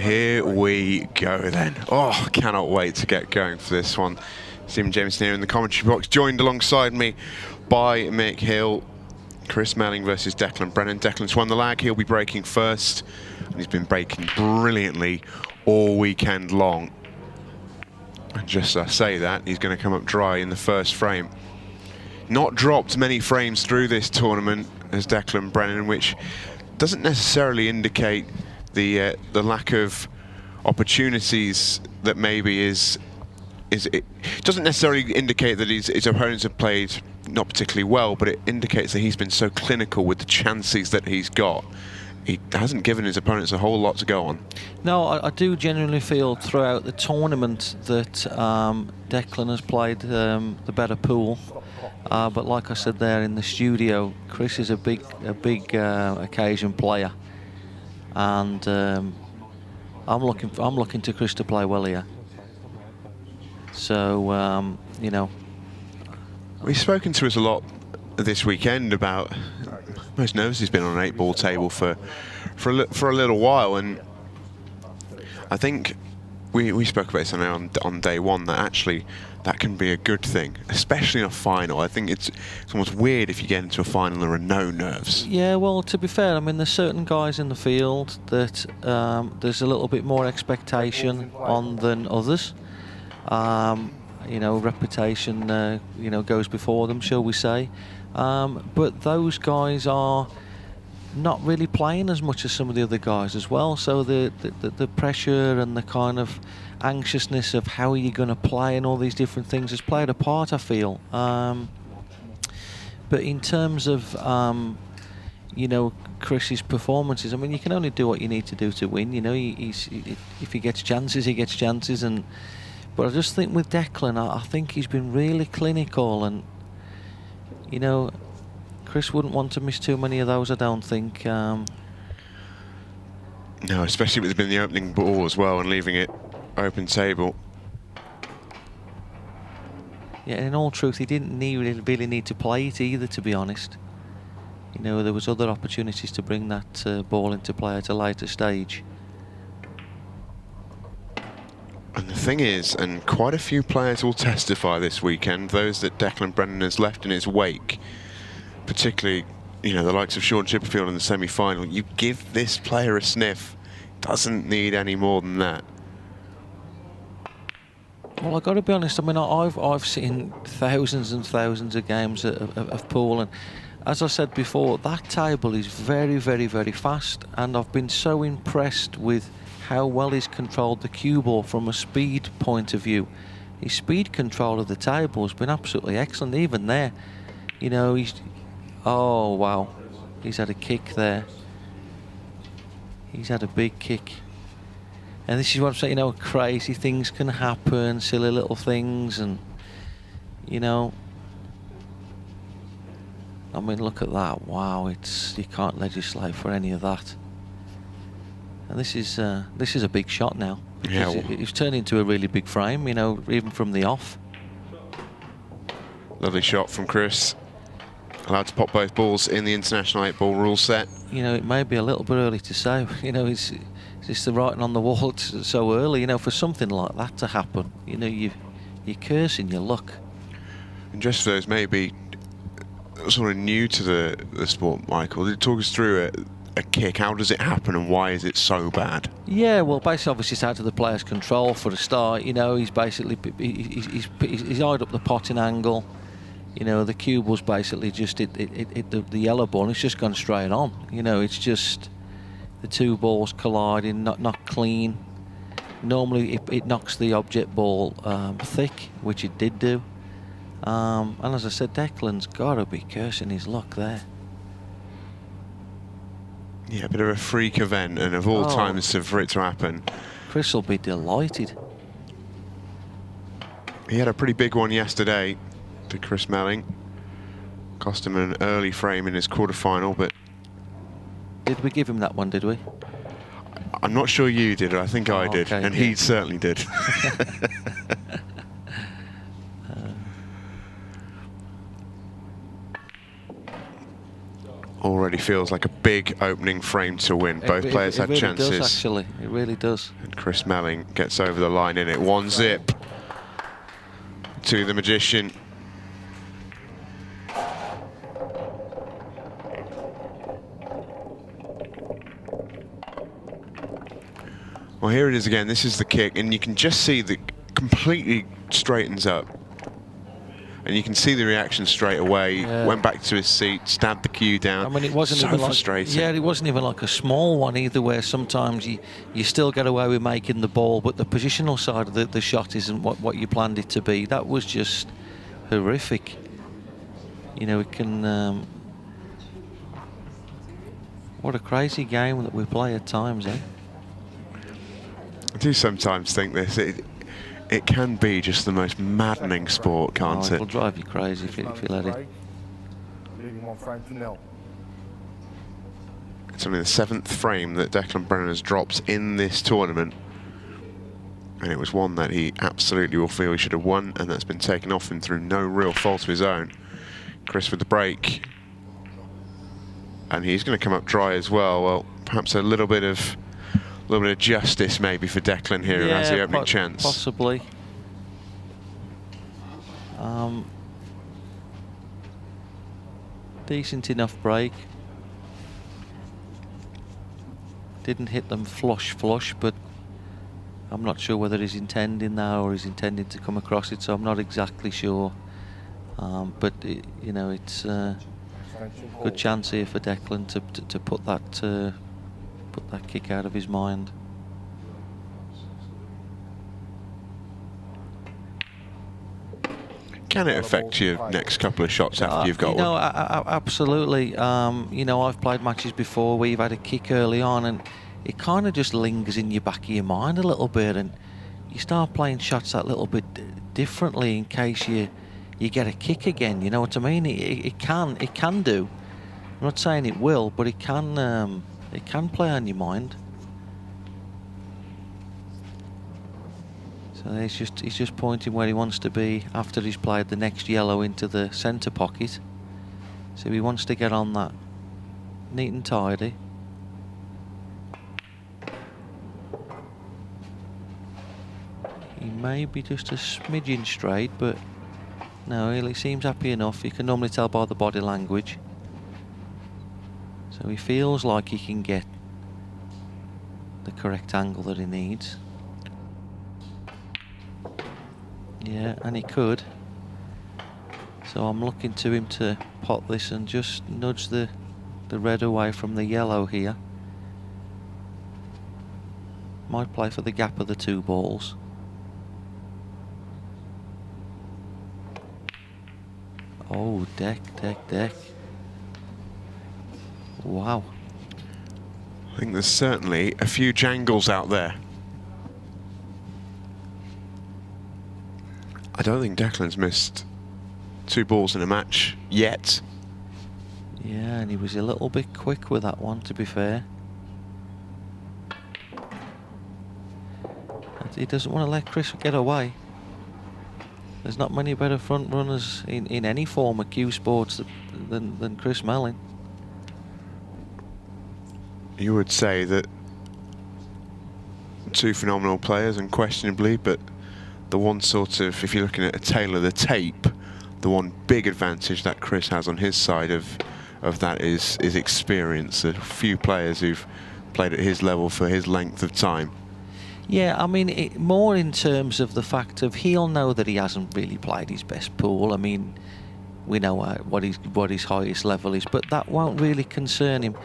Here we go then. Oh, cannot wait to get going for this one. Stephen Jameson here in the commentary box, joined alongside me by Mick Hill. Chris Melling versus Declan Brennan. Declan's won the lag, he'll be breaking first. And he's been breaking brilliantly all weekend long. And just as I say that, he's going to come up dry in the first frame. Not dropped many frames through this tournament as Declan Brennan, which doesn't necessarily indicate the lack of opportunities that maybe it doesn't necessarily indicate that his opponents have played not particularly well, but it indicates that he's been so clinical with the chances that he's got. He hasn't given his opponents a whole lot to go on. No, I do genuinely feel throughout the tournament that Declan has played the better pool. But like I said there in the studio, Chris is a big occasion player, and I'm looking to Chris to play well here. So you know, he's spoken to us a lot this weekend about most nervous he's been on an 8-ball table for a little while, and I think we spoke about this on day one, that actually that can be a good thing, especially in a final. I think it's almost weird if you get into a final there are no nerves. Yeah, well, to be fair, I mean, there's certain guys in the field that there's a little bit more expectation on than others. You know, reputation, you know, goes before them, shall we say. But those guys are not really playing as much as some of the other guys as well. So the pressure and the kind of anxiousness of how are you going to play and all these different things has played a part, I feel. But in terms of, you know, Chris's performances, I mean, you can only do what you need to do to win. You know, if he gets chances, he gets chances. But I just think with Declan, I think he's been really clinical, and you know, Chris wouldn't want to miss too many of those, I don't think. No, especially with it being the opening ball as well and leaving it open table. Yeah, in all truth, he didn't really need to play it either, to be honest. You know, there was other opportunities to bring that ball into play at a later stage. And the thing is, and quite a few players will testify this weekend, those that Declan Brennan has left in his wake, particularly, you know, the likes of Sean Chipperfield in the semi-final, you give this player a sniff, doesn't need any more than that. Well, I've got to be honest, I mean, I've seen thousands and thousands of games of pool, and as I said before, that table is very, very, very fast, and I've been so impressed with how well he's controlled the cue ball from a speed point of view. His speed control of the table has been absolutely excellent, even there. You know, oh wow, he's had a kick there. He's had a big kick. And this is what I'm saying, you know, crazy things can happen, silly little things, and, you know, I mean, look at that, wow, you can't legislate for any of that. And this is a big shot now. Yeah, it's turned into a really big frame, you know, even from the off. Lovely shot from Chris. Allowed to pop both balls in the international 8-ball rule set. You know, it may be a little bit early to say. You know, it's the writing on the wall so early. You know, for something like that to happen, you know, you're cursing your luck. And just for those maybe sort of new to the sport, Michael, talk us through a kick. How does it happen and why is it so bad? Yeah, well, basically, obviously, it's out of the player's control for a start. You know, he's basically he's eyed up the potting angle. You know, the cue ball's basically just the yellow ball, and it's just gone straight on. You know, it's just the two balls colliding, not clean. Normally, it knocks the object ball thick, which it did do. And as I said, Declan's got to be cursing his luck there. Yeah, a bit of a freak event, and of all times for it to happen. Chris will be delighted. He had a pretty big one yesterday to Chris Melling. Cost him an early frame in his quarter-final, but... Did we give him that one, did we? I'm not sure you did, I think I did, okay, and yeah. he certainly did. already feels like a big opening frame to win. Both players had really chances. Does, actually, it really does. And Chris Melling gets over the line in it. 1-zip to the Magician. Well, here it is again. This is the kick, and you can just see that completely straightens up. And you can see the reaction straight away. Yeah. Went back to his seat, stabbed the cue down. I mean, it wasn't so even frustrating. like, yeah, it wasn't even like a small one either, where sometimes you still get away with making the ball, but the positional side of the shot isn't what you planned it to be. That was just horrific. You know, it can. What a crazy game that we play at times, eh? I do sometimes think this. It can be just the most maddening sport, can't it? It'll drive you crazy if you let it. It's only the 7th frame that Declan Brennan has dropped in this tournament. And it was one that he absolutely will feel he should have won, and that's been taken off him through no real fault of his own. Chris with the break. And he's going to come up dry as well. Well, perhaps a little bit of justice maybe for Declan here, who has the opening chance. Possibly. Decent enough break. Didn't hit them flush, but I'm not sure whether he's intending that or he's intending to come across it, so I'm not exactly sure. But you know, it's a good chance here for Declan to put that kick out of his mind. Can it affect your next couple of shots after you've got one? Absolutely. You know, I've played matches before where you've had a kick early on and it kind of just lingers in your back of your mind a little bit, and you start playing shots that little bit differently in case you get a kick again. You know what I mean? It can do. I'm not saying it will, but it can play on your mind. So he's just pointing where he wants to be after he's played the next yellow into the centre pocket. So he wants to get on that neat and tidy. He may be just a smidgen straight, but no, he seems happy enough. You can normally tell by the body language. So he feels like he can get the correct angle that he needs. Yeah, and he could. So I'm looking to him to pot this and just nudge the red away from the yellow here. Might play for the gap of the two balls. Oh, deck. Wow. I think there's certainly a few jangles out there. I don't think Declan's missed 2 balls in a match yet. Yeah, and he was a little bit quick with that one, to be fair. He doesn't want to let Chris get away. There's not many better front runners in any form of cue sports than Chris Melling. You would say that 2 phenomenal players, unquestionably, but the one sort of, if you're looking at a tail of the tape, the one big advantage that Chris has on his side of that is experience. A few players who've played at his level for his length of time. Yeah, I mean, more in terms of the fact of he'll know that he hasn't really played his best pool. I mean, we know what his highest level is, but that won't really concern him.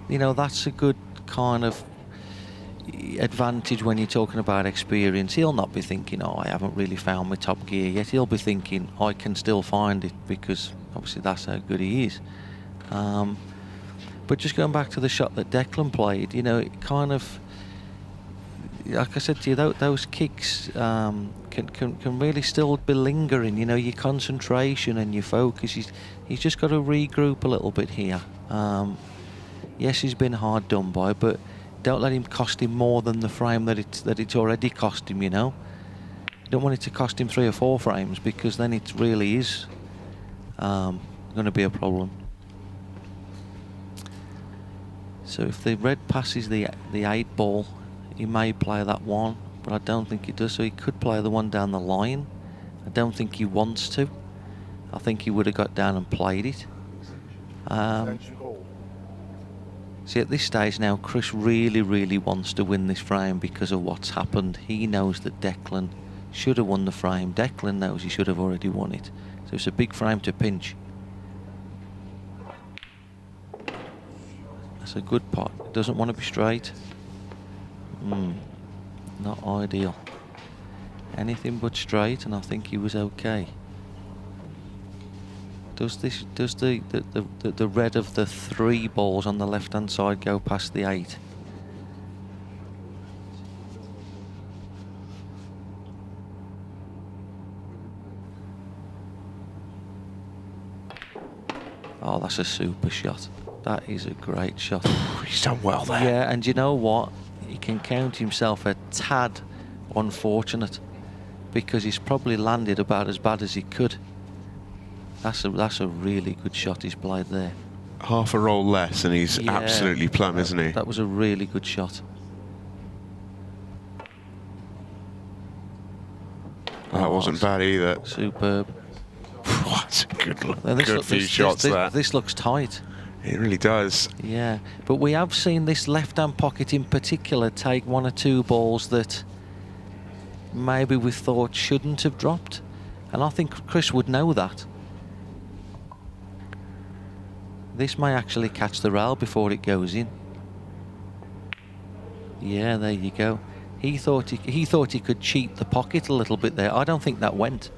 You know, that's a good kind of advantage when you're talking about experience. He'll not be thinking, oh, I haven't really found my top gear yet. He'll be thinking, I can still find it, because obviously that's how good he is. But just going back to the shot that Declan played, you know, it kind of, like I said to you, those kicks can really still be lingering. You know, your concentration and your focus. He's just got to regroup a little bit here. Yes, he's been hard done by, but don't let him cost him more than the frame that it's already cost him. You know, you don't want it to cost him 3 or 4 frames, because then it really is going to be a problem. So if the red passes the 8 ball, he may play that one, but I don't think he does. So he could play the one down the line. I don't think he wants to. I think he would have got down and played it. See, at this stage now, Chris really, really wants to win this frame because of what's happened. He knows that Declan should have won the frame. Declan knows he should have already won it. So it's a big frame to pinch. That's a good pot. Doesn't want to be straight. Not ideal. Anything but straight, and I think he was okay. Does the red of the 3 balls on the left hand side go past the 8? Oh, that's a super shot. That is a great shot. He's done well there. Yeah, and you know what? He can count himself a tad unfortunate because he's probably landed about as bad as he could. That's a really good shot he's played there. Half a roll less and he's absolutely plumb, isn't he? That was a really good shot. That wasn't bad either. Superb. What a good few shots there. This looks tight. It really does. Yeah, but we have seen this left-hand pocket in particular take 1 or 2 balls that maybe we thought shouldn't have dropped. And I think Chris would know that. This may actually catch the rail before it goes in. Yeah, there you go. He thought he could cheat the pocket a little bit there. I don't think that went.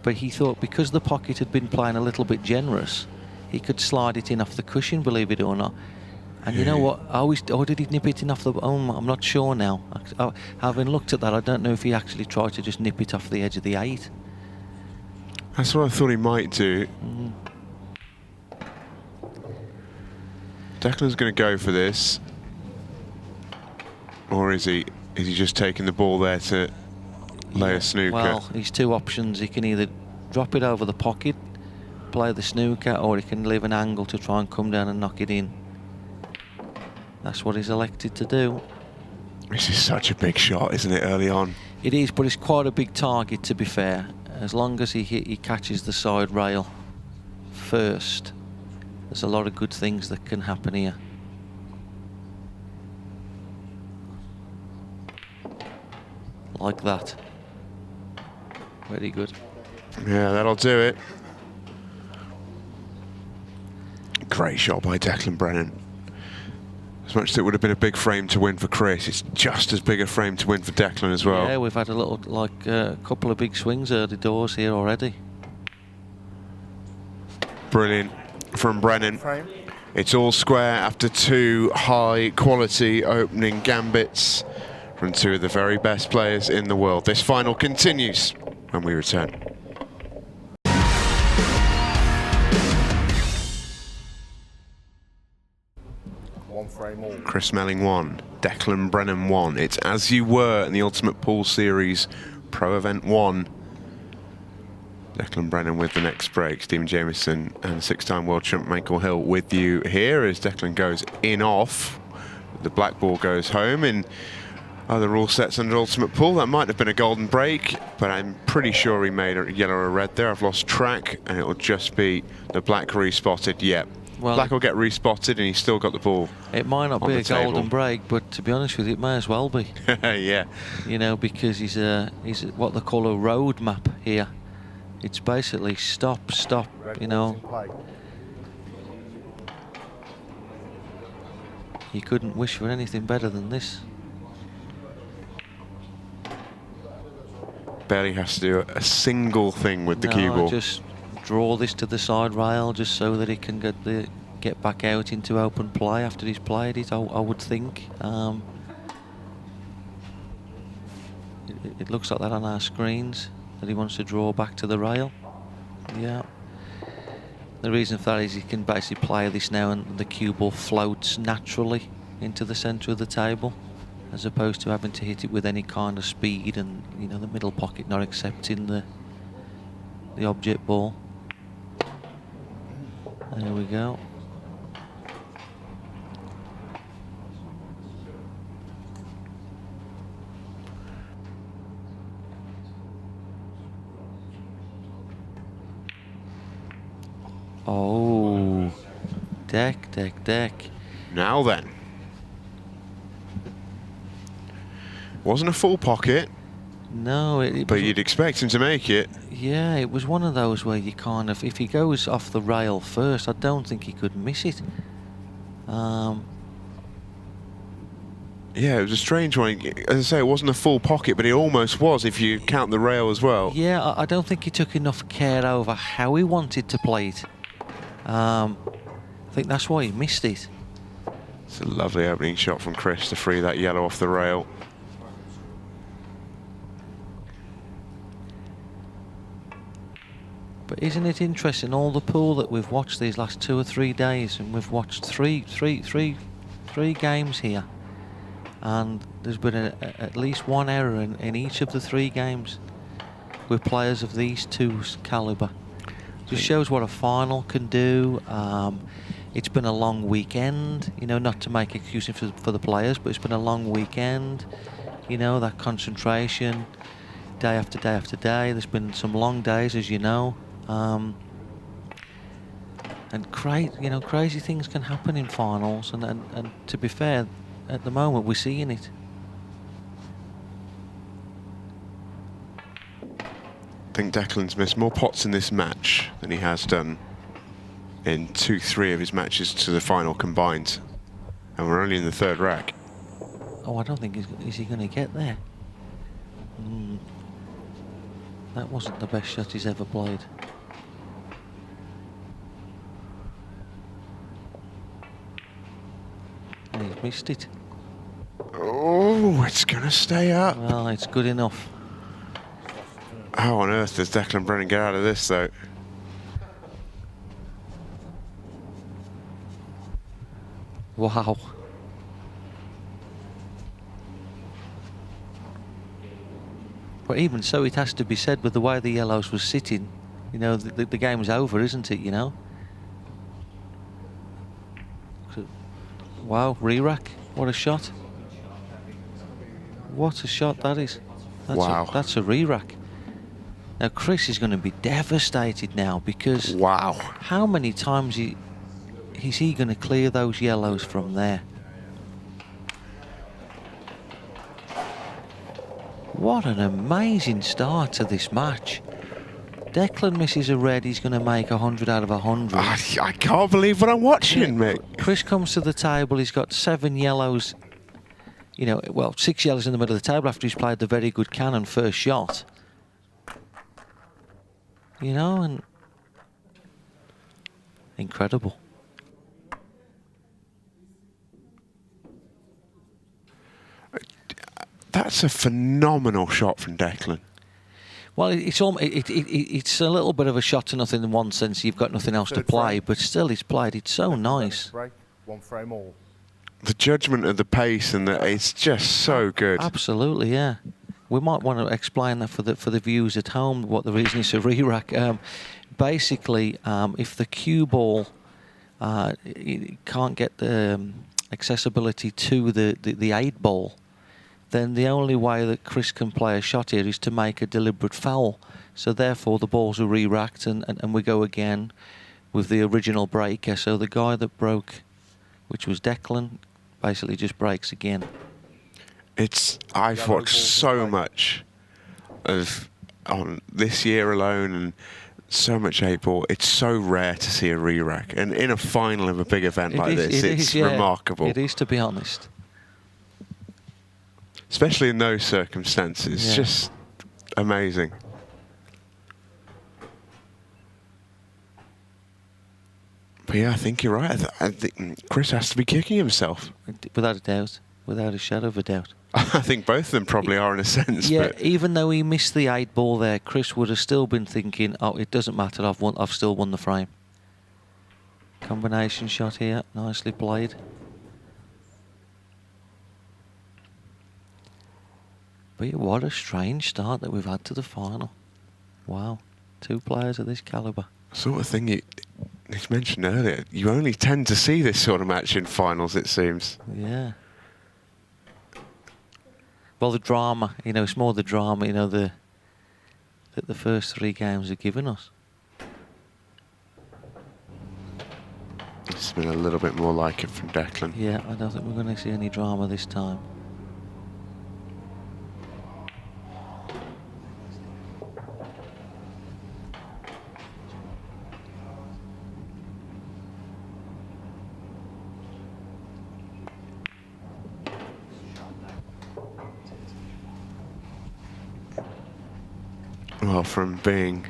But he thought because the pocket had been playing a little bit generous, he could slide it in off the cushion, believe it or not. And you know what? Did he nip it in off the... I'm not sure now. Having looked at that, I don't know if he actually tried to just nip it off the edge of the 8. That's what I thought he might do. Declan's going to go for this. Or is he just taking the ball there to lay a snooker? Well, he's 2 options. He can either drop it over the pocket, play the snooker, or he can leave an angle to try and come down and knock it in. That's what he's elected to do. This is such a big shot, isn't it, early on? It is, but it's quite a big target, to be fair. As long as he catches the side rail first, there's a lot of good things that can happen here. Like that. Very good. Yeah, that'll do it. Great shot by Declan Brennan. As much as it would have been a big frame to win for Chris, it's just as big a frame to win for Declan as well. Yeah, we've had a couple of big swings early doors here already. Brilliant from Brennan. It's all square after 2 high quality opening gambits from 2 of the very best players in the world. This final continues when we return. Chris Melling 1, Declan Brennan 1. It's As You Were in the Ultimate Pool Series Pro Event 1. Declan Brennan with the next break. Stephen Jamieson and 6-time world champ Michael Hill with you here as Declan goes in off. The black ball goes home in other rule sets under Ultimate Pool. That might have been a golden break, but I'm pretty sure he made a yellow or a red there. I've lost track, and it'll just be the black respotted. Yep. Well, black will get respotted, and he's still got the ball. It might not be a golden break, but to be honest with you, it may as well be. Yeah. You know, because he's what they call a road map here. It's basically stop, you know. You couldn't wish for anything better than this. Barely has to do a single thing with the cue ball. Just draw this to the side rail just so that he can get back out into open play after he's played it, I would think. It looks like that on our screens, that he wants to draw back to the rail. Yeah. The reason for that is he can basically play this now and the cue ball floats naturally into the centre of the table, as opposed to having to hit it with any kind of speed and, you know, the middle pocket not accepting the object ball. There we go. Oh, deck. Now then. Wasn't a full pocket, No, but you'd expect him to make it. Yeah, it was one of those where you kind of, if he goes off the rail first, I don't think he could miss it. Yeah, it was a strange one. As I say, it wasn't a full pocket, but it almost was if you count the rail as well. Yeah, I don't think he took enough care over how he wanted to play it. I think that's why he missed it. It's a lovely opening shot from Chris to free that yellow off the rail. But isn't it interesting, all the pool that we've watched these last 2 or 3 days, and we've watched three games here, and there's been at least one error in each of the 3 games with players of these two's calibre. Just shows what a final can do. It's been a long weekend, you know, not to make excuses for the players, but it's been a long weekend. You know, that concentration, day after day after day. There's been some long days, as you know. And crazy things can happen in finals, and to be fair, at the moment we're seeing it. I think Declan's missed more pots in this match than he has done in 2-3 of his matches to the final combined, and we're only in the 3rd rack. Oh, I don't think is he going to get there. That wasn't the best shot he's ever played. And he's missed it. Oh, it's going to stay up. Well, it's good enough. How on earth does Declan Brennan get out of this, though? Wow. But even so, it has to be said, with the way the yellows was sitting, you know, the game's over, isn't it, you know? Wow, re-rack. What a shot. What a shot that is. Wow. That's a re-rack. Now, Chris is going to be devastated now, because... Wow. How many times is he going to clear those yellows from there? What an amazing start to this match. Declan misses a red, he's going to make 100 out of 100. I can't believe what I'm watching, mate. Chris comes to the table, he's got 7 yellows, you know, well, 6 yellows in the middle of the table after he's played the very good cannon first shot. You know, and incredible. That's a phenomenal shot from Declan. Well, it's a little bit of a shot to nothing in one sense. You've got nothing else to play, but still, he's played it so nice. Break, 1 frame all. The judgment of the pace and it's just so good. Absolutely, yeah. We might want to explain that for the viewers at home, what the reason is for re-rack. Basically, if the cue ball can't get the accessibility to the 8 ball, then the only way that Chris can play a shot here is to make a deliberate foul. So therefore the balls are re-racked, and we go again with the original breaker. So the guy that broke, which was Declan, basically just breaks again. I've watched so much on this year alone, and so much 8-ball. It's so rare to see a re-rack, and in a final of a big event like this, it's remarkable. It is, to be honest. Especially in those circumstances, Yeah. Just amazing. But yeah, I think you're right. I think Chris has to be kicking himself. Without a doubt. Without a shadow of a doubt. I think both of them probably are in a sense. Yeah, but even though he missed the 8 ball there, Chris would have still been thinking, oh, it doesn't matter, I've still won the frame. Combination shot here, nicely played. But yeah, what a strange start that we've had to the final. Wow, 2 players of this calibre. Sort of thing you mentioned earlier, you only tend to see this sort of match in finals, it seems. Yeah. Well, the drama, you know, it's more the drama, you know, that the first 3 games have given us. It's been a little bit more like it from Declan. Yeah, I don't think we're going to see any drama this time. Well, from being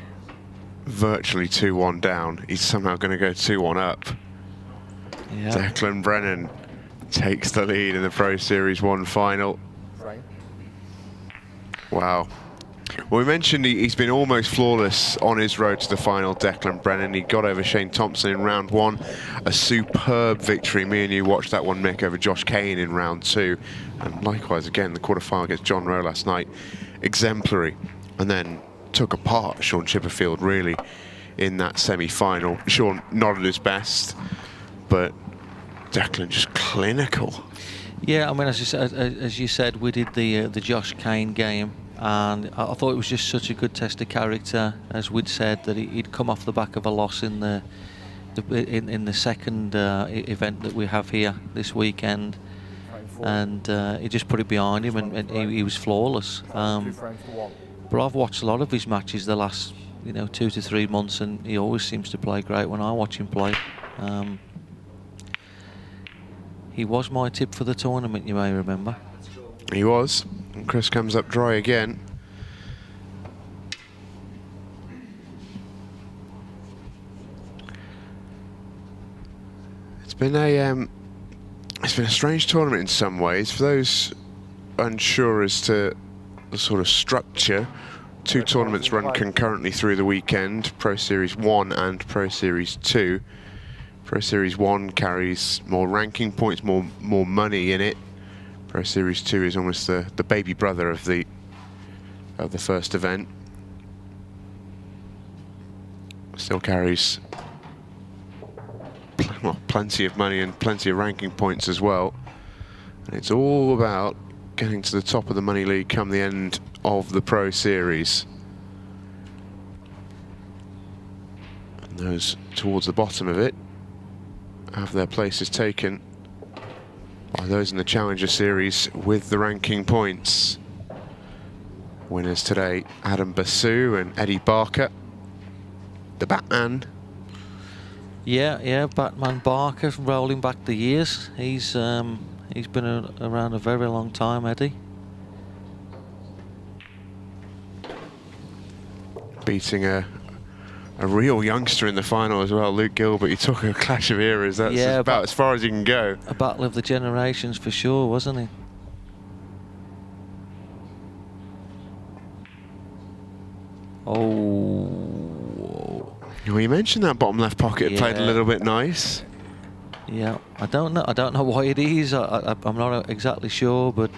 virtually 2-1 down, he's somehow going to go 2-1 up. Yeah. Declan Brennan takes the lead in the Pro Series 1 final. Wow. Well, we mentioned he's been almost flawless on his road to the final, Declan Brennan. He got over Shane Thompson in round 1. A superb victory. Me and you watched that one, Mick, over Josh Kane in round 2. And likewise, again, the quarterfinal against John Rowe last night. Exemplary. And then took apart Sean Chipperfield, really, in that semi-final. Sean not at his best, but Declan just clinical. Yeah, I mean, as you said, we did the Josh Kane game, and I thought it was just such a good test of character. As we'd said, that he'd come off the back of a loss in the second event that we have here this weekend, and he just put it behind him, and he was flawless. But I've watched a lot of his matches the last 2 to 3 months, and he always seems to play great when I watch him play. He was my tip for the tournament, you may remember. He was. And Chris comes up dry again. It's been a strange tournament in some ways. For those unsure as to the sort of structure, 2 tournaments run concurrently through the weekend, Pro Series 1 and Pro Series 2. Pro Series 1 carries more ranking points, more money in it. Pro Series 2 is almost the baby brother of the first event. Still carries plenty of money and plenty of ranking points as well. And it's all about getting to the top of the money league come the end of the Pro Series. And those towards the bottom of it have their places taken by those in the Challenger Series with the ranking points. Winners today, Adam Basu and Eddie Barker. The Batman. Yeah, Batman Barker, rolling back the years. He's been around a very long time, Eddie. Beating a real youngster in the final as well, Luke Gilbert. You talk a clash of eras. That's about as far as you can go. A battle of the generations for sure, wasn't it? Oh. Well, you mentioned that bottom left pocket played a little bit nice. Yeah, I don't know why it is. I'm not exactly sure, but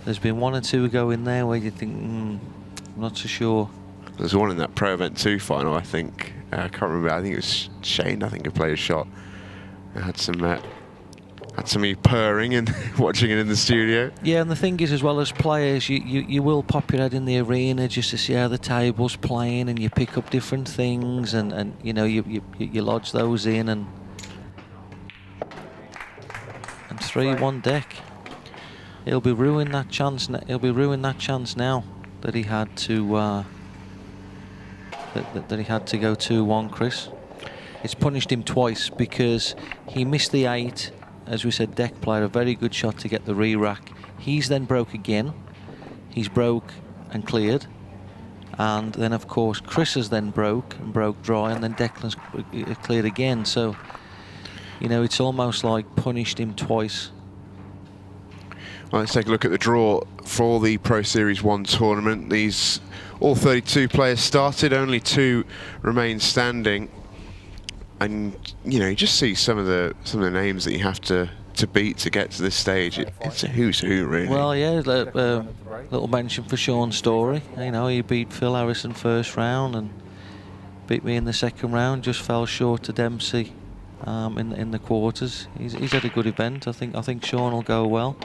there's been 1 or 2 go in there where you think, I'm not so sure. There's one in that Pro Event 2 final, I think. I can't remember. I think it was Shane, I think, who played a shot. I had some me purring and watching it in the studio. Yeah, and the thing is, as well as players, you will pop your head in the arena just to see how the table's playing, and you pick up different things, and you lodge those in, and 3-1 deck. He'll be ruining that chance. He'll be ruining that chance now that he had to. That he had to go 2-1, Chris. It's punished him twice because he missed the 8. As we said, Deck played a very good shot to get the re-rack. He's then broke again. He's broke and cleared. And then, of course, Chris has then broke dry, and then Declan's cleared again. So, it's almost like punished him twice. Well, let's take a look at the draw for the Pro Series 1 tournament. All 32 players started, only 2 remain standing, and you just see some of the names that you have to beat to get to this stage. It's a who's who, really. Well, yeah, little mention for Sean Story. He beat Phil Harrison first round and beat me in the second round. Just fell short to Dempsey in the quarters. He's had a good event. I think Sean will go well.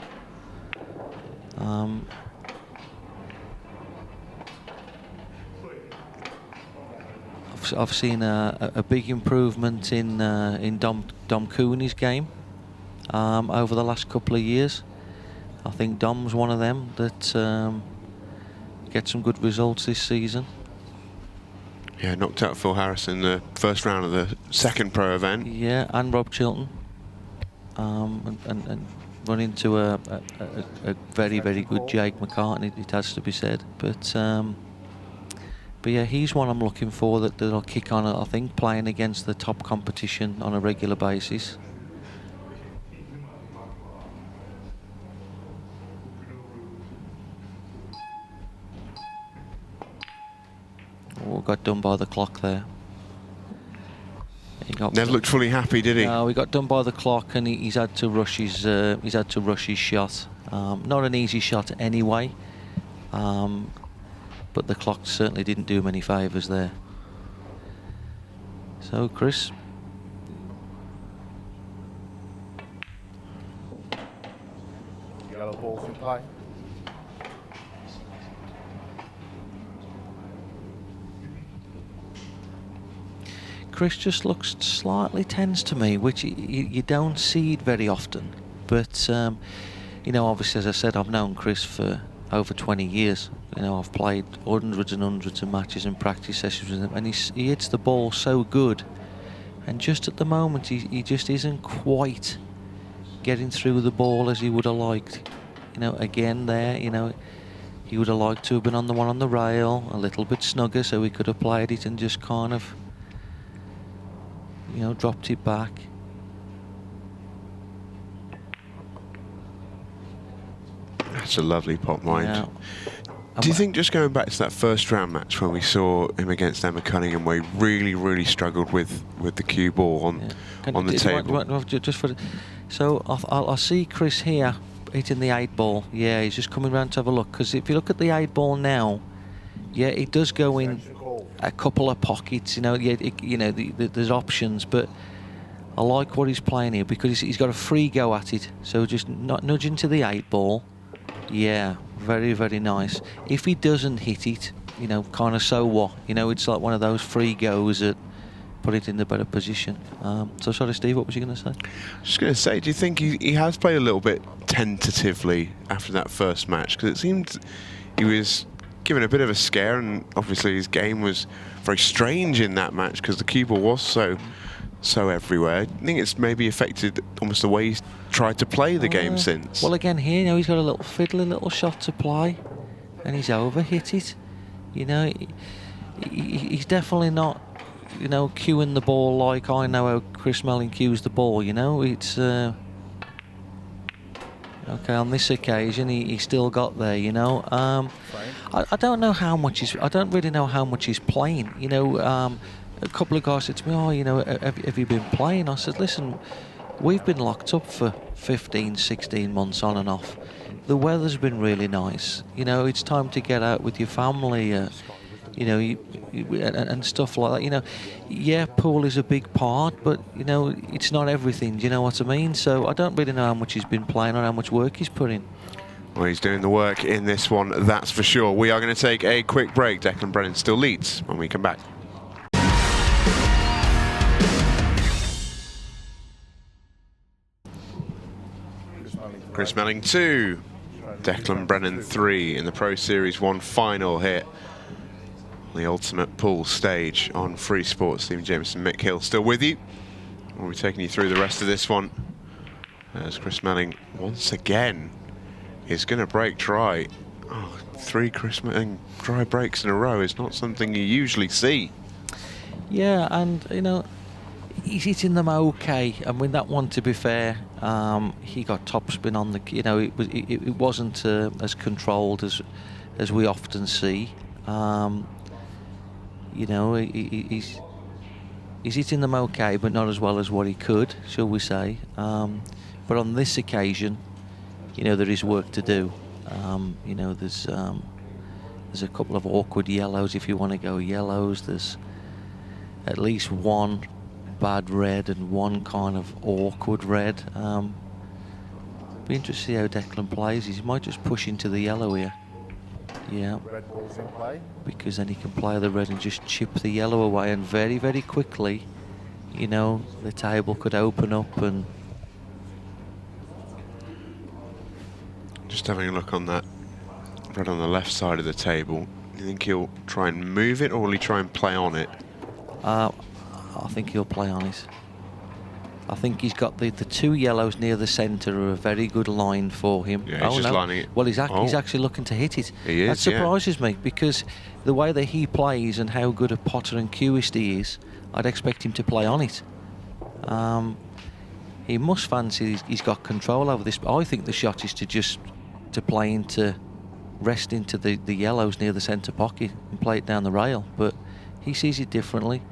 I've seen a big improvement in Dom Cooney's game over the last couple of years. I think Dom's one of them that gets some good results this season. Yeah, knocked out Phil Harris in the first round of the second pro event. Yeah, and Rob Chilton. And run into a very, very good Jake McCartney, it has to be said. But yeah, he's one I'm looking for that'll kick on, I think, playing against the top competition on a regular basis. Oh, got done by the clock there. Never looked fully happy, did he? No, he got done by the clock, and he's had to rush his shot. Not an easy shot anyway, but the clock certainly didn't do him any favours there. So, Chris. Yellow balls in play. Chris just looks slightly tense to me, which you don't see it very often. But, you know, obviously, as I said, I've known Chris for over 20 years. You know, I've played hundreds and hundreds of matches and practice sessions with him, and he hits the ball so good. And just at the moment, he just isn't quite getting through the ball as he would have liked. You know, again there, you know, he would have liked to have been on the one on the rail, a little bit snugger, so he could have played it and just kind of, you know, dropped it back. That's a lovely pot mind. Yeah. Do you think, just going back to that first round match when we saw him against Emma Cunningham, where he really struggled with the cue ball on the table? So I see Chris here hitting the 8 ball. Yeah, he's just coming round to have a look, because if you look at the 8 ball now, yeah, it does go in a couple of pockets. You know, yeah, there's options, but I like what he's playing here because he's got a free go at it. So just not nudging to the 8 ball. Yeah, very nice. If he doesn't hit it, you know, kind of so what? You know, it's like one of those free goes that put it in the better position. So sorry, Steve, what was you going to say? Just going to say, do you think he has played a little bit tentatively after that first match? Because it seemed he was given a bit of a scare, and obviously his game was very strange in that match because the cue ball was so everywhere. I think it's maybe affected almost the way he's tried to play the game since. Well, again here, you know, he's got a little fiddly little shot to play, and he's overhit it. You know, he's definitely not, you know, cueing the ball like I know how Chris Melling cues the ball. You know, it's okay. On this occasion, he still got there. You know, I don't know how much I don't really know how much he's playing. You know, a couple of guys said to me, "Oh, you know, have you been playing?" I said, "Listen, we've been locked up for 15, 16 months on and off. The weather's been really nice. You know, it's time to get out with your family, you know, and stuff like that. You know, yeah, pool is a big part, but, you know, it's not everything. Do you know what I mean? So I don't really know how much he's been playing or how much work he's put in." Well, he's doing the work in this one, that's for sure. We are going to take a quick break. Declan Brennan still leads when we come back. Chris Melling 2, Declan Brennan 3 in the Pro Series 1 final hit. The ultimate pool stage on Free Sports. Stephen Jameson, Mick Hill still with you. We'll be taking you through the rest of this one as Chris Melling once again is going to break dry. Oh, 3 Chris Melling dry breaks in a row is not something you usually see. Yeah, and, you know, he's hitting them okay. I mean, that one, to be fair, he got topspin on the, you know, it wasn't as controlled as we often see. You know, he's hitting them okay, but not as well as what he could, shall we say. But on this occasion, you know, there is work to do. You know, there's a couple of awkward yellows if you want to go yellows. There's at least one bad red and one kind of awkward red. Be interested to see how Declan plays. He might just push into the yellow here. Yeah. Red ball's in play. Because then he can play the red and just chip the yellow away, and very, very quickly, you know, the table could open up. And Just having a look on that red on the left side of the table. You think he'll try and move it, or will he try and play on it? I think he'll play on it. I think he's got the two yellows near the centre are a very good line for him. Yeah, he's just lining it. Well, he's actually looking to hit it. He is, that surprises me, because the way that he plays and how good a potter and cueist he is, I'd expect him to play on it. He must fancy he's got control over this. But I think the shot is to play into, rest into the yellows near the centre pocket and play it down the rail. But he sees it differently.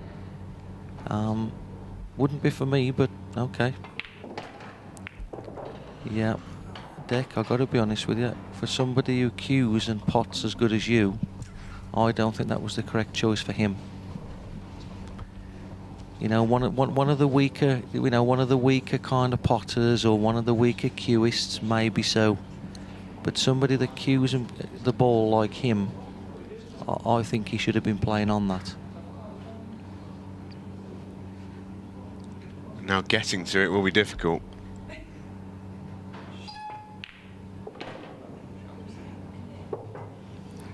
Wouldn't be for me, but okay. Yeah, Deck, I've got to be honest with you. For somebody who cues and pots as good as you, I don't think that was the correct choice for him. You know, one of the weaker, one of the weaker kind of potters, or one of the weaker cueists, maybe so. But somebody that cues the ball like him, I think he should have been playing on that. Now getting to it will be difficult.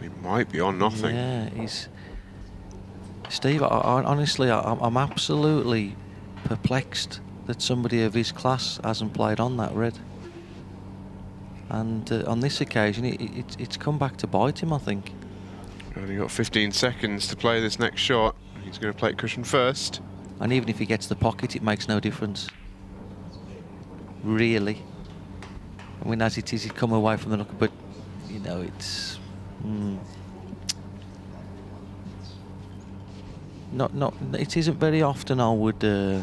We might be on nothing. Yeah, he's... Steve, honestly, I'm absolutely perplexed that somebody of his class hasn't played on that red. And on this occasion, it's come back to bite him, I think. Only got 15 seconds to play this next shot. He's going to play it cushion first. And even if he gets the pocket, it makes no difference. Really. I mean, as it is, he'd come away from the knuckle, but, you know, it's... It isn't very often I would say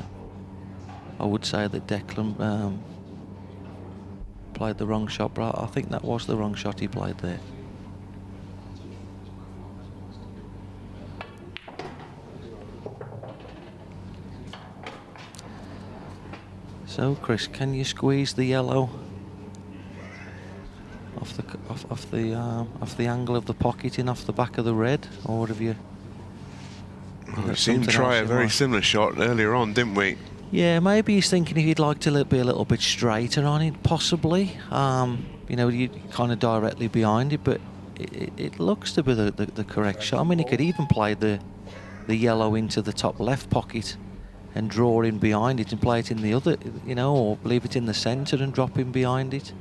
that Declan played the wrong shot, but I think that was the wrong shot he played there. So, Chris, can you squeeze the yellow off the angle of the pocket in off the back of the red, or have you? Well, we've seen him try a very similar shot earlier on, didn't we? Yeah, maybe he's thinking if he'd like to be a little bit straighter on it, possibly. You know, you kind of directly behind it, but it looks to be the correct shot. I mean, he could even play the yellow into the top left pocket and draw in behind it and play it in the other, you know, or leave it in the centre and drop in behind it.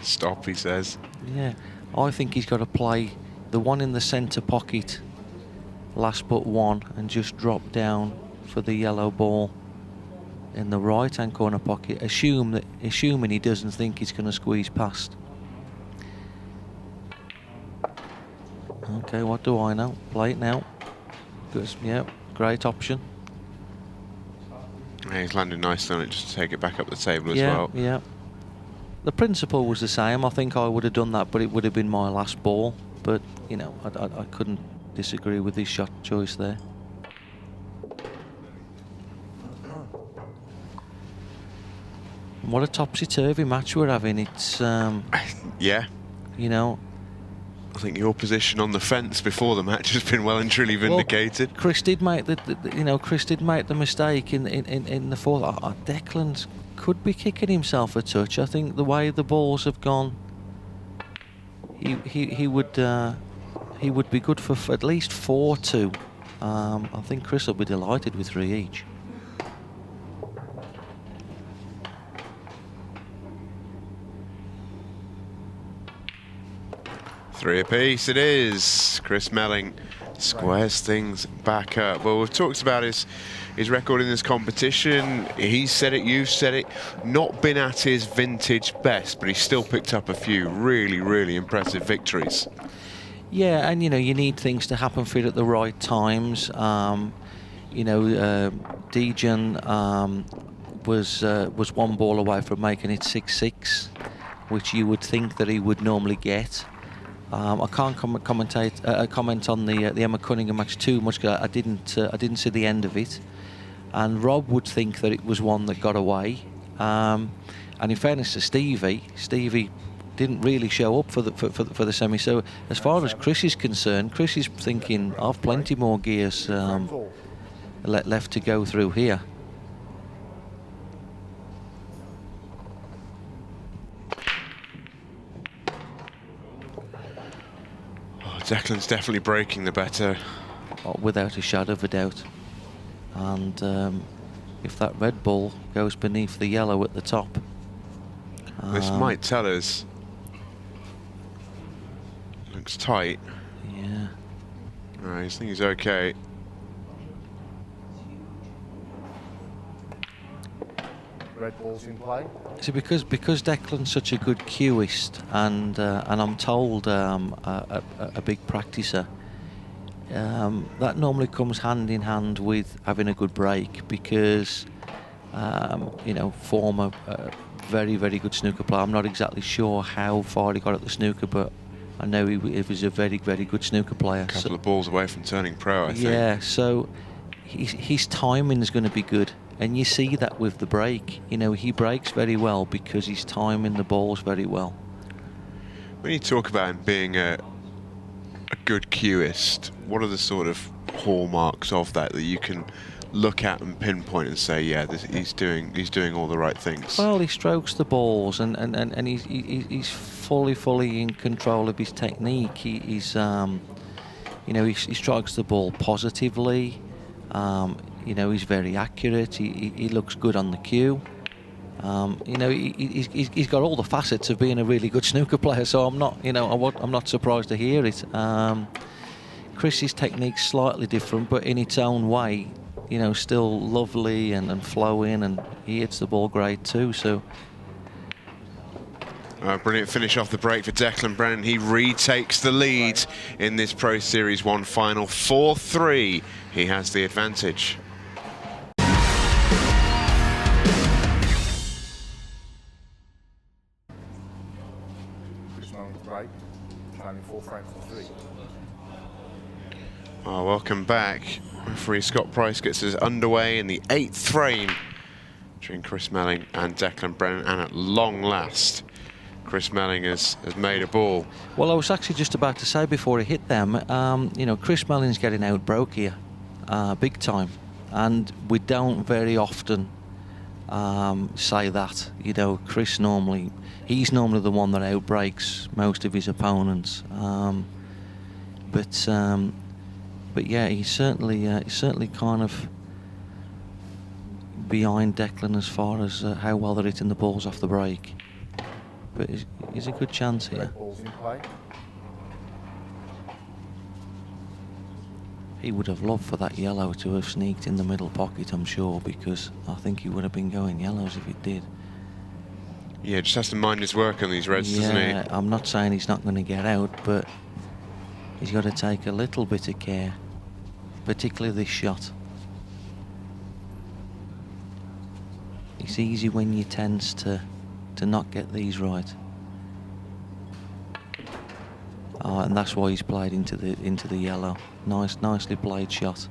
Stop, he says. Yeah, I think he's got to play the one in the centre pocket, last but one, and just drop down for the yellow ball in the right-hand corner pocket, assuming he doesn't think he's going to squeeze past. Okay, what do I know? Play it now. Good, yeah, great option. Yeah, he's landed nicely on it, just to take it back up the table as well. Yeah. The principle was the same. I think I would have done that, but it would have been my last ball. But, you know, I couldn't disagree with his shot choice there. What a topsy-turvy match we're having. It's, yeah. You know, I think your position on the fence before the match has been well and truly vindicated. Well, Chris did make the mistake in the fourth. Declan could be kicking himself a touch. I think the way the balls have gone, he would be good for at least 4-2. I think Chris will be delighted with 3 each. Three apiece it is. Chris Melling squares things back up. Well, we've talked about his record in this competition. He's said it, you've said it. Not been at his vintage best, but he's still picked up a few really, really impressive victories. Yeah, and you know, you need things to happen for it at the right times. You know, Dejan was one ball away from making it 6-6, which you would think that he would normally get. I can't comment on the Emma Cunningham match too much because I didn't see the end of it. and Rob would think that it was one that got away. And in fairness to Stevie didn't really show up for the semi. So as far as Chris is concerned, Chris is thinking I've plenty more gears left to go through here. Declan's definitely breaking the better. Oh, without a shadow of a doubt. And if that red ball goes beneath the yellow at the top, this might tell us. Looks tight. Yeah. I think he's okay. Red ball's in play. See, because Declan's such a good cueist, and I'm told a big practicer, that normally comes hand in hand with having a good break, because you know, former very, very good snooker player. I'm not exactly sure how far he got at the snooker, but I know he was a very, very good snooker player. A couple of balls away from turning pro, I think. Yeah, so his timing is going to be good. And you see that with the break. You know, he breaks very well because he's timing the balls very well. When you talk about him being a good cueist, what are the sort of hallmarks of that you can look at and pinpoint and say, yeah, he's doing all the right things? Well, he strokes the balls, and he's fully in control of his technique. He's you know, he strikes the ball positively. You know, he's very accurate. He looks good on the cue. You know, he's got all the facets of being a really good snooker player. So I'm not, you know, I'm not surprised to hear it. Chris's technique's slightly different, but in its own way, you know, still lovely and flowing, and he hits the ball great too. So. Brilliant finish off the break for Declan Brennan. He retakes the lead in this Pro Series 1 final. 4-3. He has the advantage. Chris Melling's break. Trailing 4 frames to 3. Oh, welcome back. Referee Scott Price gets us underway in the 8th frame between Chris Melling and Declan Brennan, and at long last, Chris Melling has made a ball. Well, I was actually just about to say before he hit them, you know, Chris Melling's getting out broke here, big time, and we don't very often say that. You know, he's normally the one that outbreaks most of his opponents, but yeah, he's certainly kind of behind Declan as far as how well they're hitting the balls off the break. But he's a good chance here. Red ball's in play. He would have loved for that yellow to have sneaked in the middle pocket, I'm sure, because I think he would have been going yellows if it did. Yeah, just has to mind his work on these reds, doesn't he? Yeah, I'm not saying he's not going to get out, but he's got to take a little bit of care, particularly this shot. It's easy when you tends to not get these right. And that's why he's played into the yellow. Nicely played shot.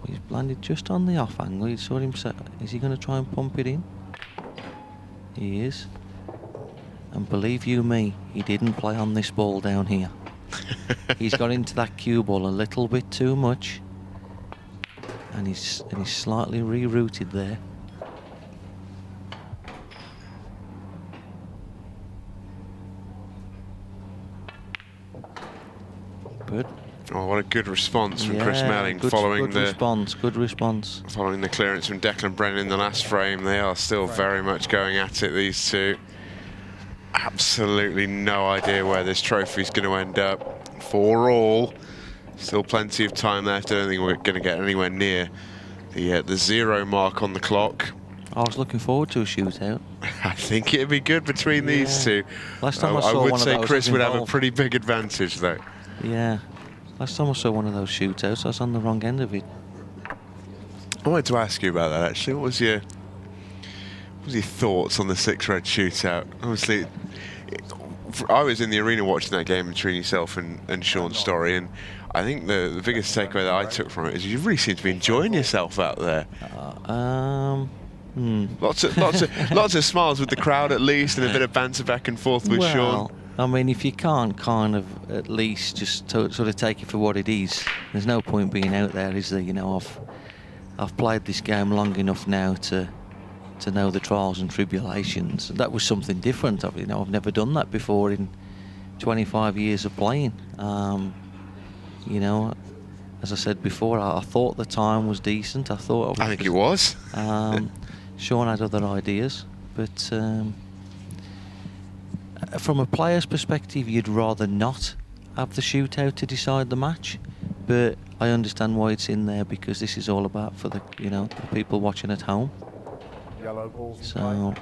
He's landed just on the off angle. He saw him. Is he going to try and pump it in? He is. And believe you me, he didn't play on this ball down here. He's got into that cue ball a little bit too much, and he's slightly rerouted there. Good. Oh, what a good response from Yeah, Chris Melling good response. Following the clearance from Declan Brennan in the last frame. They are still very much going at it, these two. Absolutely no idea where this trophy's going to end up. For all, still plenty of time left. I don't think we're going to get anywhere near the 0 mark on the clock. I was looking forward to a shootout. I think it'd be good between these two. Last time I I saw would one of say those, Chris I was would have a involved. pretty big advantage, though. Yeah. Last time I saw one of those shootouts, I was on the wrong end of it. I wanted to ask you about that, actually. What was your thoughts on the 6-red shootout? Obviously, I was in the arena watching that game between yourself and Sean Storey, and I think the biggest takeaway that I took from it is you really seem to be enjoying yourself out there. Lots of smiles with the crowd at least, and a bit of banter back and forth with Sean. I mean, if you can't kind of at least just sort of take it for what it is, there's no point being out there, is there? You know, I've played this game long enough now to know the trials and tribulations. That was something different. I've never done that before in 25 years of playing. You know, as I said before, I thought the time was decent. I think it was. Sean had other ideas, but from a player's perspective, you'd rather not have the shootout to decide the match. But I understand why it's in there, because this is all about for the the people watching at home. Yellow balls. So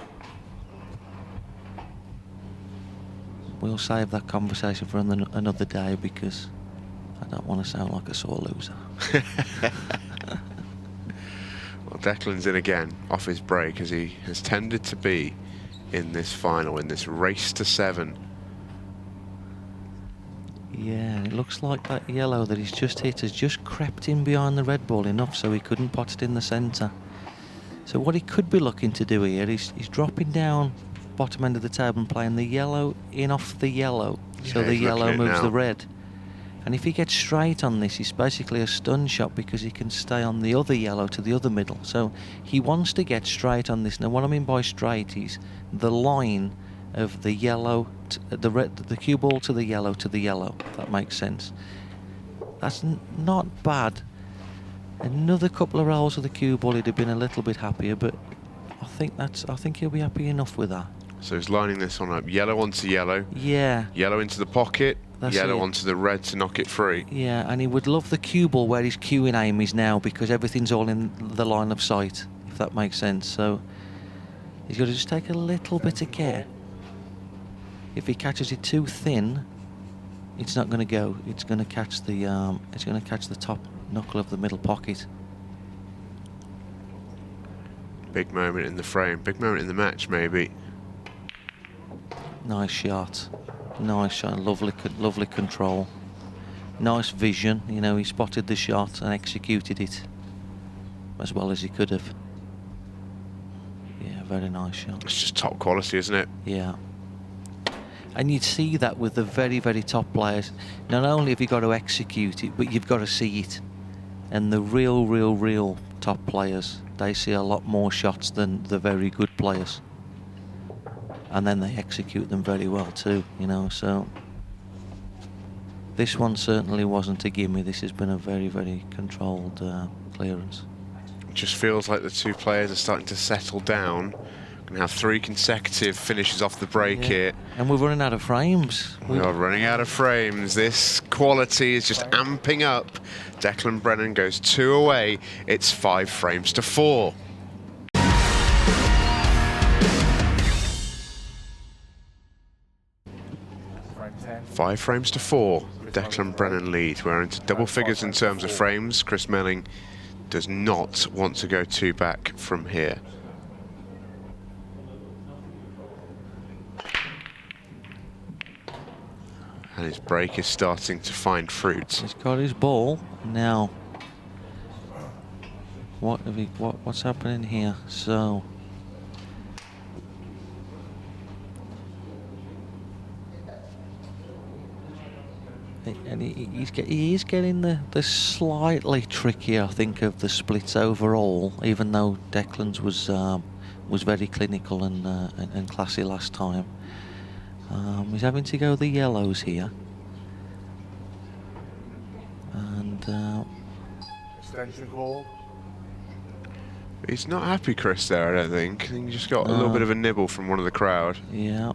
we'll save that conversation for another day, because I don't want to sound like a sore loser. Well, Declan's in again, off his break, as he has tended to be in this final, in this race to 7. Yeah, it looks like that yellow that he's just hit has just crept in behind the red ball enough so he couldn't pot it in the centre. So what he could be looking to do here is he's dropping down bottom end of the table and playing the yellow in off the yellow, so the yellow moves the red. And if he gets straight on this, it's basically a stun shot, because he can stay on the other yellow to the other middle. So he wants to get straight on this. Now, what I mean by straight is the line of the yellow, the red, the cue ball to the yellow to the yellow. If that makes sense. That's not bad. Another couple of rolls of the cue ball, he'd have been a little bit happier, but I think he'll be happy enough with that. So he's lining this one up. Yellow onto yellow. Yeah. Yellow into the pocket. Yellow onto the red to knock it free. Yeah, and he would love the cue ball where his cueing aim is now, because everything's all in the line of sight, if that makes sense. So he's got to just take a little bit of care. If he catches it too thin, it's not going to go. It's going to catch the top knuckle of the middle pocket. Big moment in the frame. Big moment in the match, maybe. Nice shot. Nice shot. Lovely control. Nice vision. You know, he spotted the shot and executed it as well as he could have. Yeah, very nice shot. It's just top quality, isn't it? Yeah. And you'd see that with the very, very top players. Not only have you got to execute it, but you've got to see it. And the real top players, they see a lot more shots than the very good players. And then they execute them very well too, you know. So this one certainly wasn't a gimme. This has been a very, very controlled clearance. It just feels like the two players are starting to settle down. Going to have 3 consecutive finishes off the break here. And we're running out of frames. We are running out of frames. This quality is just amping up. Declan Brennan goes 2 away. It's 5 frames to 4. Frame 10. 5 frames to 4. Declan Brennan lead. We're into double figures in terms of frames. Chris Melling does not want to go 2 back from here. And his break is starting to find fruit. He's got his ball now. What's happening here? So and he is getting the slightly trickier, I think, of the splits overall. Even though Declan's was very clinical and classy last time. He's having to go the yellows here. And Extension call. He's not happy, Chris, there, I don't think. I think he just got a little bit of a nibble from one of the crowd. Yeah.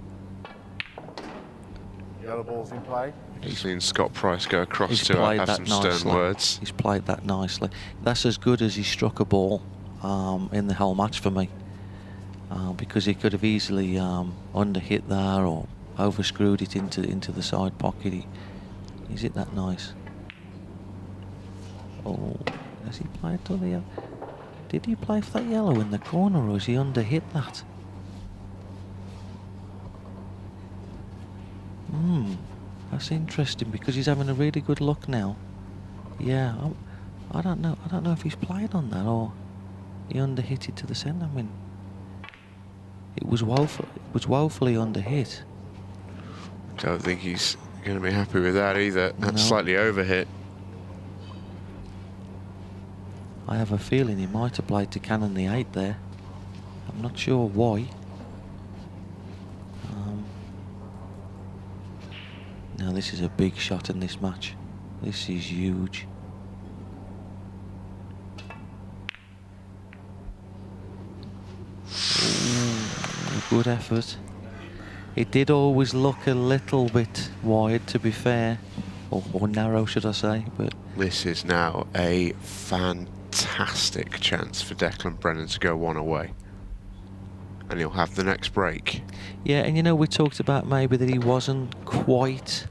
Yellow balls in play. He's seen Scott Price go across He's to played have that some nicely. stern words. He's played that nicely. That's as good as he struck a ball in the whole match for me. Because he could have easily underhit there or overscrewed it into the side pocket. He's hit that nice. Oh, has he played to the yellow? Did he play for that yellow in the corner, or has he underhit that? That's interesting, because he's having a really good look now. Yeah, I don't know. I don't know if he's played on that or he underhit it to the centre. I mean, it was woefully underhit. Don't think he's going to be happy with that either. That's No. slightly overhit. I have a feeling he might have played to cannon the 8 there. I'm not sure why. Now this is a big shot in this match. This is huge. Ooh, good effort. It did always look a little bit wide, to be fair, or narrow, should I say? But This is now a fantastic chance for Declan Brennan to go one away, and he'll have the next break. yeah, and you know, we talked about maybe that he wasn't quite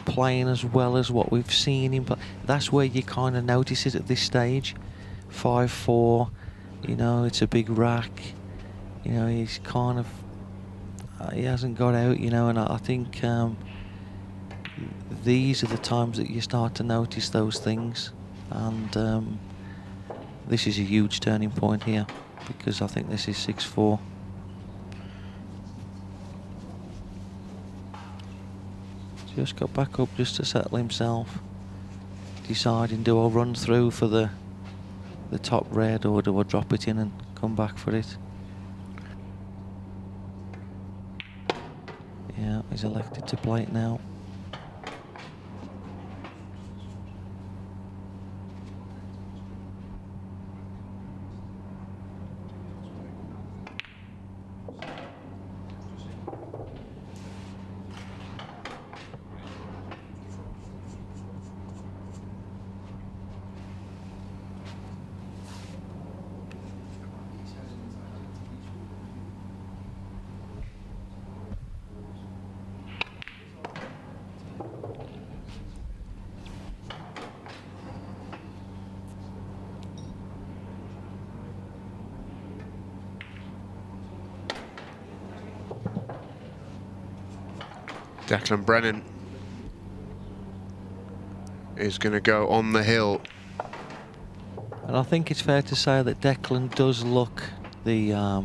playing as well as what we've seen him play. That's where you kind of notice it at this stage. 5-4, you know, it's a big rack. You know, he's kind of he hasn't got out, you know, and I think these are the times that you start to notice those things, and this is a huge turning point here, because I think this is 6-4. Just got back up just to settle himself, deciding, do I run through for the top red, or do I drop it in and come back for it? Yeah, he's elected to play it now. Declan Brennan is going to go on the hill. And I think it's fair to say that Declan does look the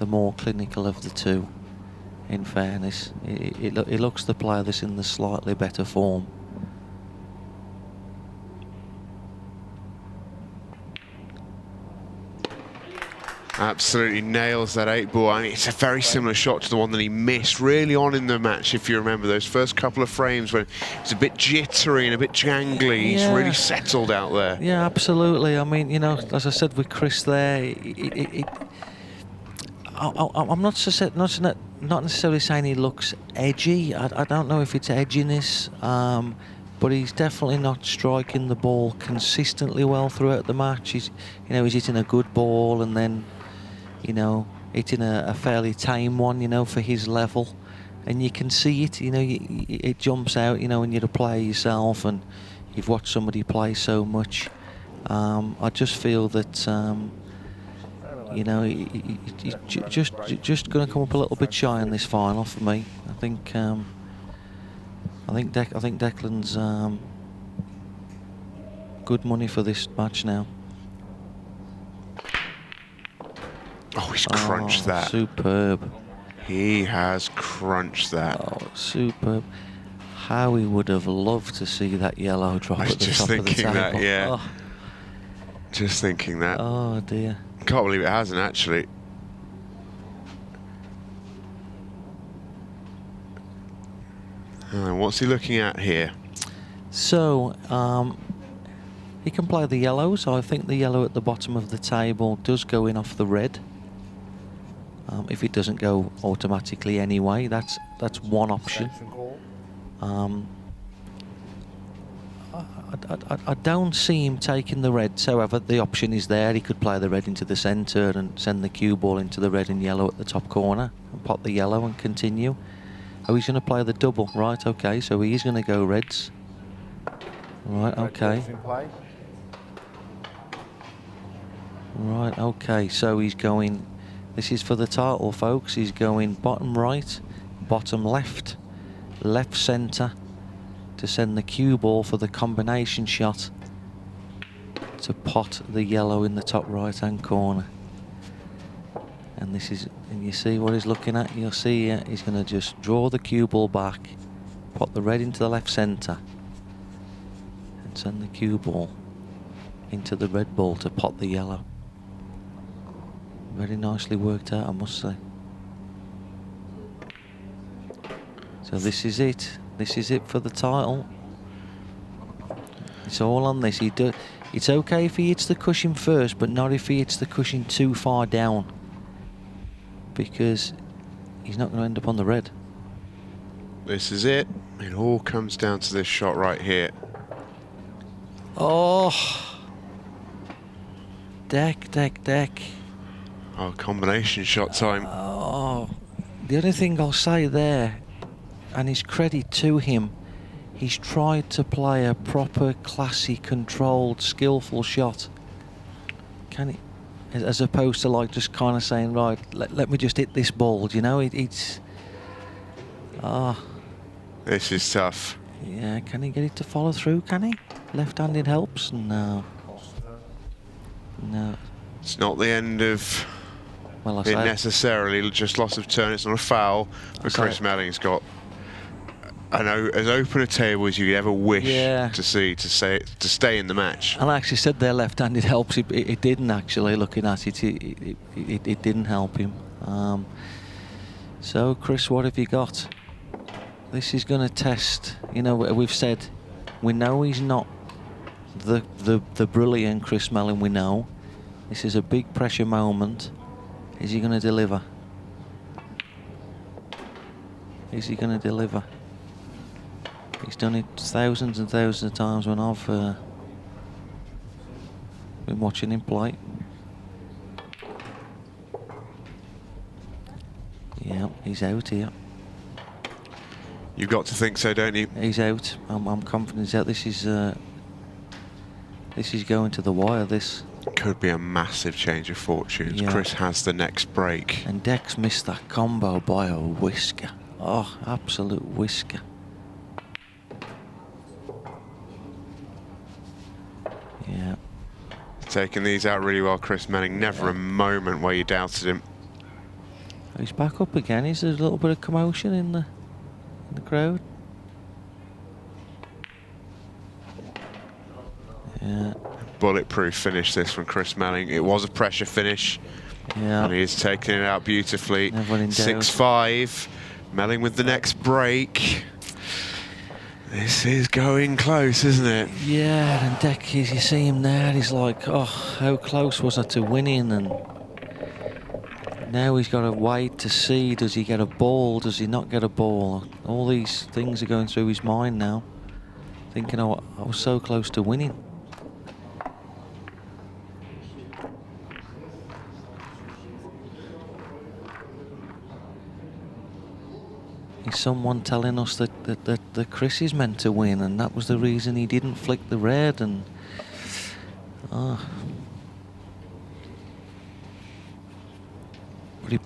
more clinical of the two. In fairness, he looks the player that's in the slightly better form. Absolutely nails that 8-ball. I mean, it's a very similar shot to the one that he missed really on in the match, if you remember those first couple of frames when it's a bit jittery and a bit jangly. He's really settled out there. Yeah, absolutely. I mean, you know, as I said with Chris there, I'm not necessarily saying he looks edgy. I don't know if it's edginess, but he's definitely not striking the ball consistently well throughout the match. He's hitting a good ball and then, you know, hitting a fairly tame one, you know, for his level. And you can see it, you know, it jumps out, you know, when you're a player yourself and you've watched somebody play so much. I just feel that, you know, he's just going to come up a little bit shy in this final for me. I think Declan's good money for this match now. Oh, he's crunched that. Superb. He has crunched that. Oh, superb. How he would have loved to see that yellow drop at the top of the table. That, yeah. Oh. Just thinking that. Oh dear. Can't believe it hasn't actually. What's he looking at here? So, he can play the yellow, so I think the yellow at the bottom of the table does go in off the red. If it doesn't go automatically anyway, that's one option. I don't see him taking the reds, however the option is there. He could play the red into the centre and send the cue ball into the red and yellow at the top corner and pot the yellow and continue. Oh, he's going to play the double, right, okay, so he is going to go reds. Right, okay. Right, okay, so he's going, this is for the title, folks, he's going bottom right, bottom left, left centre, to send the cue ball for the combination shot to pot the yellow in the top right-hand corner. And this is, and you see what he's looking at. You'll see he's going to just draw the cue ball back, pot the red into the left centre, and send the cue ball into the red ball to pot the yellow. Very nicely worked out, I must say. So this is it. This is it for the title. It's all on this. It's okay if he hits the cushion first, but not if he hits the cushion too far down, because he's not going to end up on the red. This is it. It all comes down to this shot right here. Oh, deck. Oh, combination shot time. Oh, the only thing I'll say there, and it's credit to him, he's tried to play a proper, classy, controlled, skillful shot. Can he? As opposed to like just kind of saying, right, let me just hit this ball. You know, it's. This is tough. Yeah, can he get it to follow through? Can he? Left-handed helps? No. No. It's not the end of Well, I it say necessarily, just loss of turn. It's not a foul, but say Chris Melling's got as open a table as you ever wish to see to stay in the match. And I actually said their left-handed helps. It didn't actually. Looking at it, it didn't help him. So, Chris, what have you got? This is going to test. You know, we've said we know he's not the brilliant Chris Melling. We know this is a big pressure moment. Is he going to deliver? Is he going to deliver? He's done it thousands and thousands of times when I've been watching him play. Yeah, he's out here. You've got to think so, don't you? He's out. I'm confident he's out. This is going to the wire. This could be a massive change of fortunes. Yeah. Chris has the next break. And Dex missed that combo by a whisker. Oh, absolute whisker. Yeah. Taking these out really well, Chris Melling. Never a moment where you doubted him. He's back up again. Is there a little bit of commotion in the crowd? Yeah. Bulletproof finish this from Chris Melling. It was a pressure finish. Yeah. And he's taking it out beautifully. Never in doubt. 6-5. Melling with the next break. This is going close, isn't it? Yeah, and Deck, you see him there, he's like, oh, how close was I to winning? And now he's got to wait to see, does he get a ball, does he not get a ball? All these things are going through his mind now, thinking, oh, I was so close to winning. Is someone telling us that Chris is meant to win, and that was the reason he didn't flick the red? And but he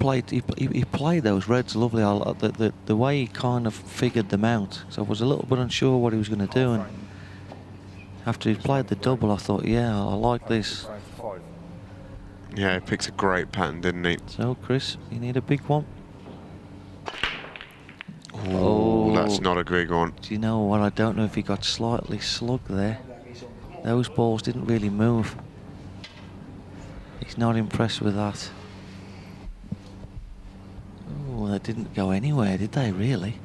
played those reds lovely. The way he kind of figured them out. So I was a little bit unsure what he was going to do, and after he played the double, I thought, yeah, I like this. Yeah, he picked a great pattern, didn't he? So Chris, you need a big one. Oh, that's not a big one. Do you know what? I don't know if he got slightly slugged there. Those balls didn't really move. He's not impressed with that. Oh, they didn't go anywhere, did they, really?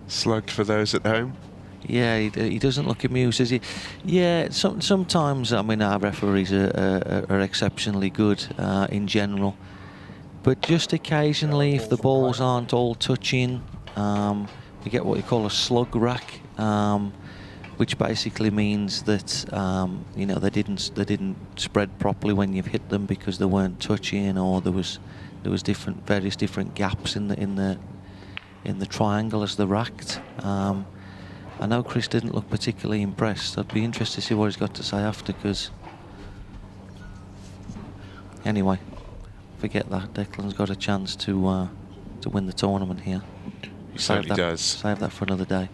Slugged for those at home. Yeah, he doesn't look amused, does he? Yeah, sometimes, I mean, our referees are exceptionally good in general. But just occasionally, if the balls aren't all touching, we get what you call a slug rack, which basically means that you know, they didn't spread properly when you've hit them because they weren't touching, or there was various different gaps in the triangle as they racked. I know Chris didn't look particularly impressed. I'd be interested to see what he's got to say after, because anyway, forget that. Declan's got a chance to to win the tournament here. He certainly does. Save that for another day.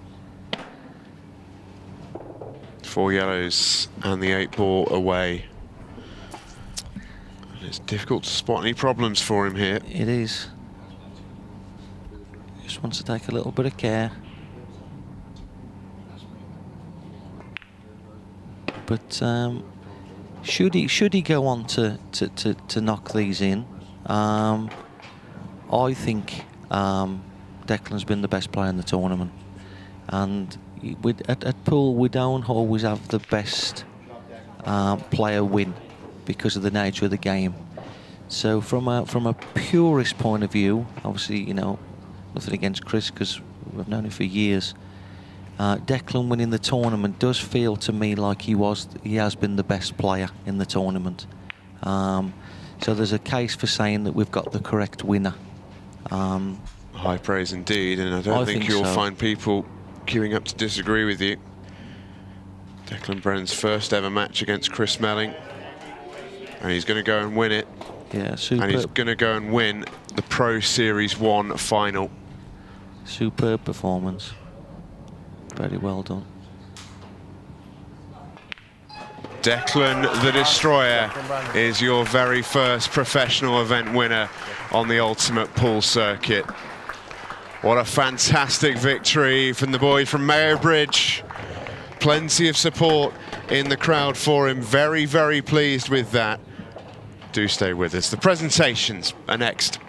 4 yellows and the 8 ball away. And it's difficult to spot any problems for him here. It is. Just wants to take a little bit of care. But should he go on to knock these in? I think Declan's been the best player in the tournament, and at pool we don't always have the best player win because of the nature of the game. So from a purist point of view, obviously, you know, nothing against Chris because we've known him for years. Declan winning the tournament does feel to me like he has been the best player in the tournament. So there's a case for saying that we've got the correct winner. High praise indeed, and I don't think you'll find people queuing up to disagree with you. Declan Brennan's first ever match against Chris Melling, and he's going to go and win it. Yeah, super. And he's going to go and win the Pro Series 1 final. Superb performance. Very well done. Declan the Destroyer is your very first professional event winner on the Ultimate Pool Circuit. What a fantastic victory from the boy from Mayo Bridge. Plenty of support in the crowd for him. Very, very pleased with that. Do stay with us. The presentations are next.